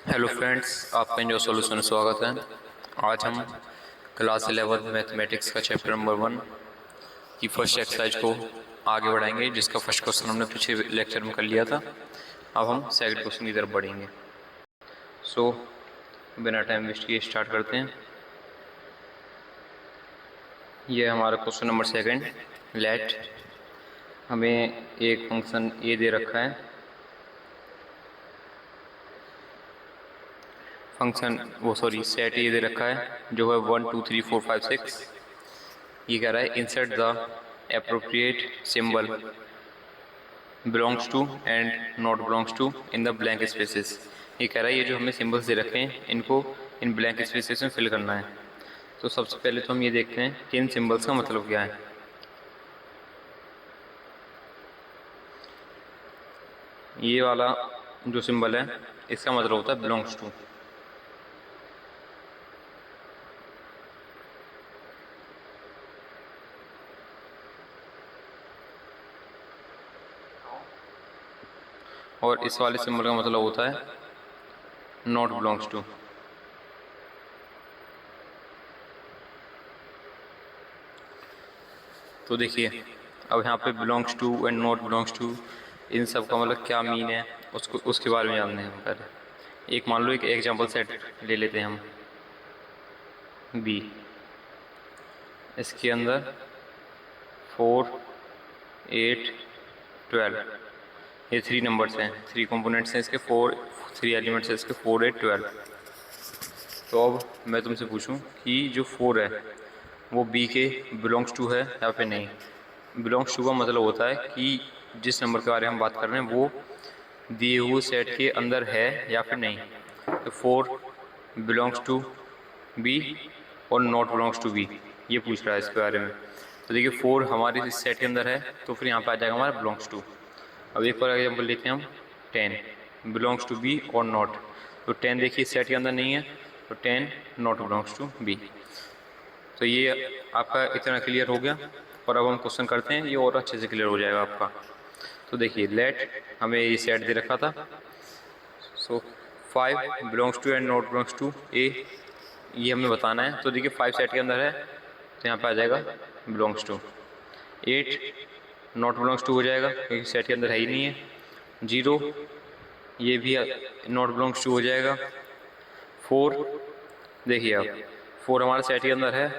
Hello friends, आपका जो solution में स्वागत है। आज हम क्लास 11 मैथमेटिक्स का चैप्टर नंबर 1 की फर्स्ट एक्सरसाइज को आगे बढ़ाएंगे, जिसका फर्स्ट क्वेश्चन हमने पिछले लेक्चर में कर लिया था। अब हम सेकंड क्वेश्चन की तरफ बढ़ेंगे। सो बिना टाइम वेस्ट किए स्टार्ट करते हैं। ये हमारा क्वेश्चन नंबर सेकंड। लेट हमें एक फंक्शन ए दे रखा है। सेट ये दे रखा है जो है 1 2 3 4 5 6। ये कह रहा है insert the appropriate symbol belongs to and not belongs to in the blank spaces. ये कह रहा है ये जो हमें सिंबल्स दे रखे हैं इनको इन ब्लैंक स्पेसेस में फिल करना है। तो सबसे पहले तो हम ये देखते हैं कि इन सिंबल्स का मतलब क्या है। ये वाला जो सिंबल है इसका मतलब होता है बिलोंग्स टू। और इस वाले सिंबल का मतलब होता है नॉट बिलोंग्स टू। तो देखिए अब यहाँ पे belongs to and not belongs to इन सब का मतलब क्या मीन है उसको उसके बारे में जानते हैं हम पहले। एक मान लो एक एग्जांपल सेट ले लेते हैं हम बी। इसके अंदर 4 8 12 ये 3 नंबर्स हैं, 3 कंपोनेंट्स हैं इसके, 3 एलिमेंट्स हैं इसके 4 8 12। तो अब मैं तुमसे पूछूं कि जो 4 है वो बी के बिलोंग्स टू है या फिर नहीं। बिलोंग्स टू का मतलब होता है कि जिस नंबर के बारे में हम बात कर रहे हैं वो दिए हुए सेट के अंदर है या फिर नहीं। तो 4 बिलोंग्स टू बी और नॉट बिलोंग्स टू बी, ये पूछ रहा है इसके बारे में। तो देखिए 4 हमारे इस सेट के अंदर है तो फिर यहाँ पे आ जाएगा हमारा बिलोंग्स टू। अब एक और एग्जाम्पल लेते हैं हम 10 बिलोंग्स टू बी और नॉट। तो 10 देखिए सेट के अंदर नहीं है तो 10 नॉट बिलोंग्स टू बी। तो ये आपका इतना क्लियर हो गया। और अब हम क्वेश्चन करते हैं, ये और अच्छे से क्लियर हो जाएगा आपका। तो देखिए लेट हमें ये सेट दे रखा था। So 5 belongs to and not belongs to A, ये हमें बताना है। तो देखिए 5 सेट के अंदर है तो यहाँ पे आ जाएगा belongs to. 8 not belongs to हो जाएगा क्योंकि सेट के अंदर है ही नहीं है। 0 ये भी नॉट बिलोंग्स टू हो जाएगा। 4 देखिए अब 4 हमारे सेट के अंदर है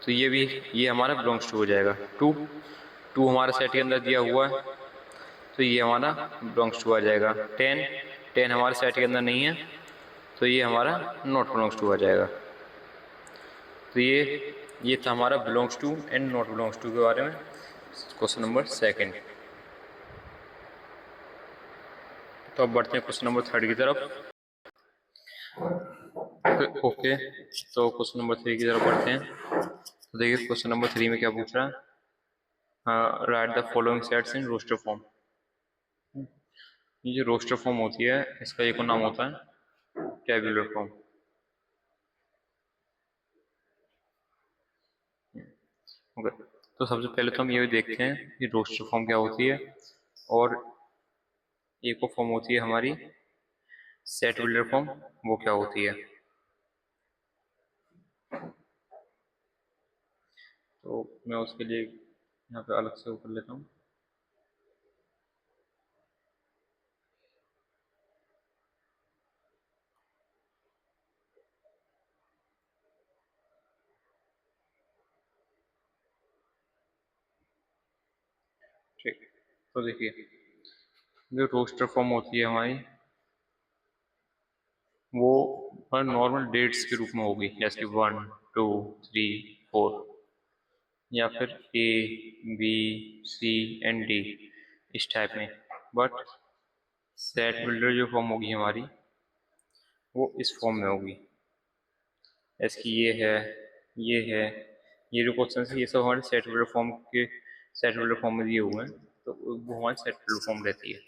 तो ये हमारा बिलोंग्स टू हो जाएगा। 2 हमारे सेट के अंदर दिया हुआ है तो ये हमारा बिलोंग्स टू आ जाएगा। 10 हमारे सेट के अंदर नहीं है तो ये हमारा नॉट बिलोंग्स टू आ जाएगा। तो ये था हमारा belongs to and not belongs to के बारे में क्वेश्चन नंबर सेकंड। तो अब बढ़ते हैं क्वेश्चन नंबर थर्ड की तरफ। ओके, तो क्वेश्चन नंबर 3 की तरफ बढ़ते हैं। तो देखिए क्वेश्चन नंबर 3 में क्या पूछ रहा है। Write the following sets in roster form. ये जो रोस्टर फॉर्म होती है इसका एक और नाम होता है टेबुलर फॉर्म। ओके, तो सबसे पहले तो हम ये देखते हैं कि रोस्टर फॉर्म क्या होती है और एक और फॉर्म होती है हमारी सेट बिल्डर फॉर्म, वो क्या होती है। तो मैं उसके लिए यहाँ पे अलग से वो कर लेता हूँ। ठीक, तो देखिए जो रोस्टर फॉर्म होती है हमारी वो नॉर्मल डेट्स के रूप में होगी, जैसे 1 2 3 4 या फिर a b c and d इस टाइप में। बट सेट बिल्डर जो फॉर्म होगी हमारी वो इस फॉर्म में होगी। जैसे ये है, ये है, ये जो क्वेश्चन है ये सब हमारे सेट बिल्डर फॉर्म के सेट बिल्डर फॉर्म में दिए हुए हैं तो वो हमारी सेट बिल्डर फॉर्म रहती है।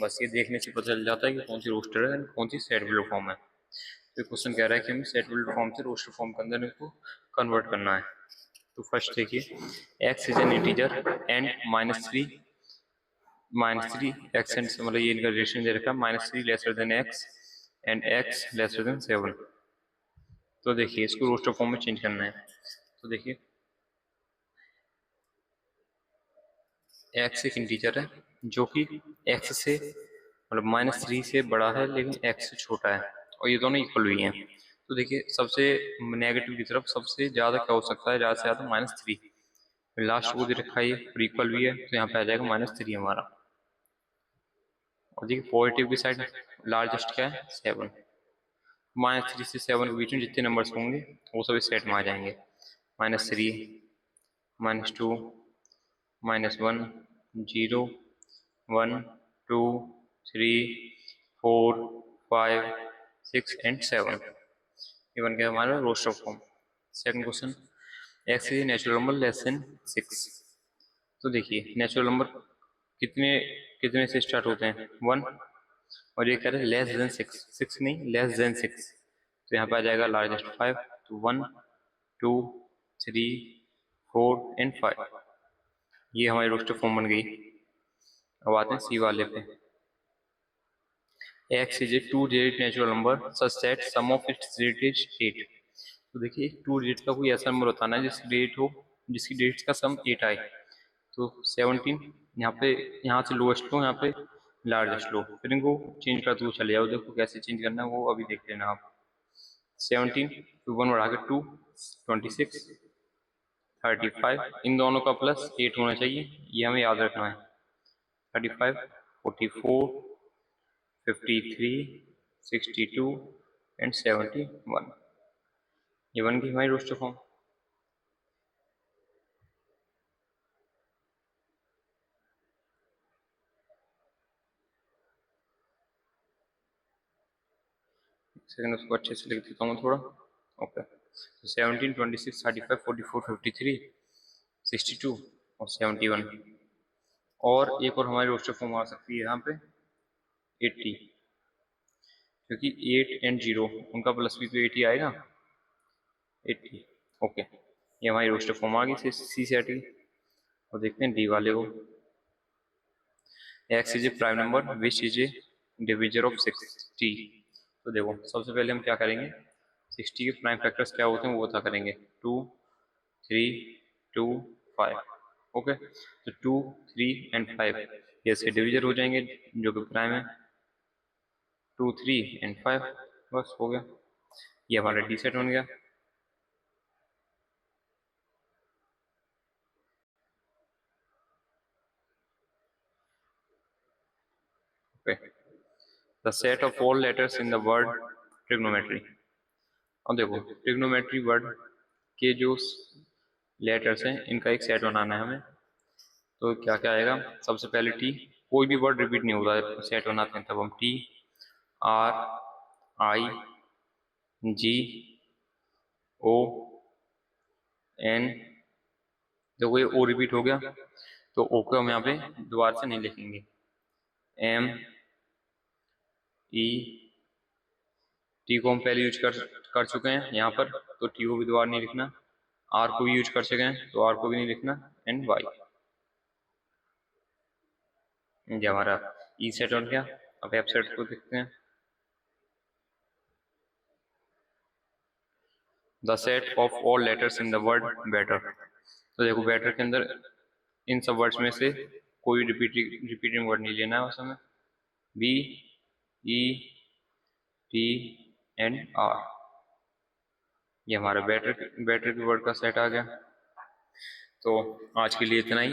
बस ये देखने से पता चल जाता है कि कौन सी रोस्टर है कौन सी सेट बिल्डर फॉर्म है। तो क्वेश्चन कह रहा है कि हमें सेट बिल्डर फॉर्म से रोस्टर फॉर्म के अंदर इनको कन्वर्ट करना है। तो फर्स्ट देखिए x is an integer and -3 x and मतलब ये इनका रिलेशन दे रखा है -3 lesser than x and x lesser than 7। तो देखिए इसको रोस्टर फॉर्म में चेंज करना है। तो देखिए एक्स एक इंटीजर है जो कि एक्स से मतलब -3 से बड़ा है लेकिन एक्स से छोटा है और ये दोनों इक्वल हुई हैं। तो देखिए सबसे नेगेटिव की तरफ सबसे ज़्यादा क्या हो सकता है, ज़्यादा से ज़्यादा -3। लास्ट को दे रखा है और इक्वल भी है तो यहाँ पे आ जाएगा -3 हमारा। और देखिए पॉजिटिव की साइड लार्जेस्ट क्या है 7। -3 से 7 के बीच में जितने नंबर्स होंगे वो सभी सेट में आ जाएंगे। -3, -2, -1, 0, 1, 2, 3, 4, 5, 6 एंड 7। ये बन गया हमारा roster form. Second question, x is natural number less than 6। तो देखिए नेचुरल नंबर कितने कितने से स्टार्ट होते हैं 1, और ये कह रहे हैं लेस देन 6, 6 नहीं लेस देन 6। तो यहाँ पे आ जाएगा लार्जेस्ट 5। तो 1, 2, 3, 4 एंड 5। ये हमारी रोस्टर फॉर्म बन गई। अब आते हैं सी वाले पे। x is a 2-digit natural number such that sum of its digits is 8। तो देखिए 2 डिजिट का कोई ऐसा नंबर बताना है जिसकी डिजिट हो जिसकी डिजिट्स का सम 8 आए। तो 17 यहाँ पे, यहाँ से लोएस्ट लो, यहाँ पे लार्जेस्ट लो, फिर इनको चेंज करते हुए चले जाओ। देखो कैसे चेंज करना है वो अभी देख लेना आप। 17 फिर 1 बढ़ा के 2, 26, 35, इन दोनों का प्लस 8 होना चाहिए, ये हमें याद रखना है। 35, 44, 53, 62 एंड 71। ये बन गई हमारी रोस्टर फॉर्म। सेकंड उसको अच्छे से लिख देता हूँ थोड़ा। ओके, तो 17, 26, 35, 44, 53, 62 और 71। और एक और हमारी रोस्टर फॉर्म आ सकती है यहाँ पे 80, क्योंकि 8 एंड 0 उनका प्लस भी तो 80 आएगा। 80 ओके, ये हमारी रोस्टर फॉर्म आ गई सी से हटी। और देखते हैं डी वाले को। X is a prime number which is a divisor of 60। तो देखो सबसे पहले हम क्या करेंगे, 60 के प्राइम फैक्टर्स क्या होते हैं वो पता करेंगे। 2, 3, 2, 5। ओके, तो 2, 3 एंड 5 ये इसके डिविजर हो जाएंगे जो कि प्राइम है। 2, 3 एंड 5 बस हो गया, ये हमारा डी सेट बन गया। Okay, the set of all letters in the word trigonometry. अब देखो ट्रिग्नोमेट्री वर्ड के जो लेटर्स हैं इनका एक सेट बनाना है हमें। तो क्या क्या आएगा, सबसे पहले टी, कोई भी वर्ड रिपीट नहीं होता है सेट बनाते हैं तब हम। T, R, I, G, O, N. देखो ये ओ रिपीट हो गया तो ओ को हम यहाँ पे दोबारा से नहीं लिखेंगे। एम, ई, टी को हम पहले यूज कर चुके हैं यहाँ पर तो टी को भी दोबारा नहीं लिखना। आर को भी यूज कर चुके हैं तो आर को भी नहीं लिखना। एंड वाई, ये हमारा ई सेट बन गया। अब एफ सेट को देखते हैं। The set of all letters in the word better. तो देखो बेटर के अंदर इन सब वर्ड्स में से कोई रिपीटिंग वर्ड नहीं लेना है उस समय। B, E, T and R, ये हमारा बेटर के वर्ड का सेट आ गया। तो आज के लिए इतना ही।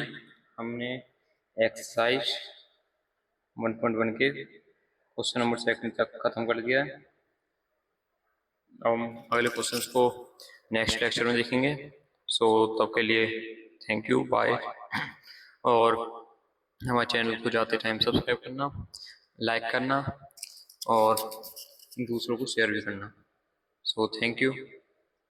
हमने एक्सरसाइज 1.1 के क्वेश्चन नंबर 2 तक खत्म कर दिया है। अब हम अगले क्वेश्चंस को नेक्स्ट लेक्चर में देखेंगे। सो तब के लिए थैंक यू, बाय। और हमारे चैनल को जाते टाइम सब्सक्राइब करना, लाइक करना और दूसरों को शेयर भी करना। So thank you.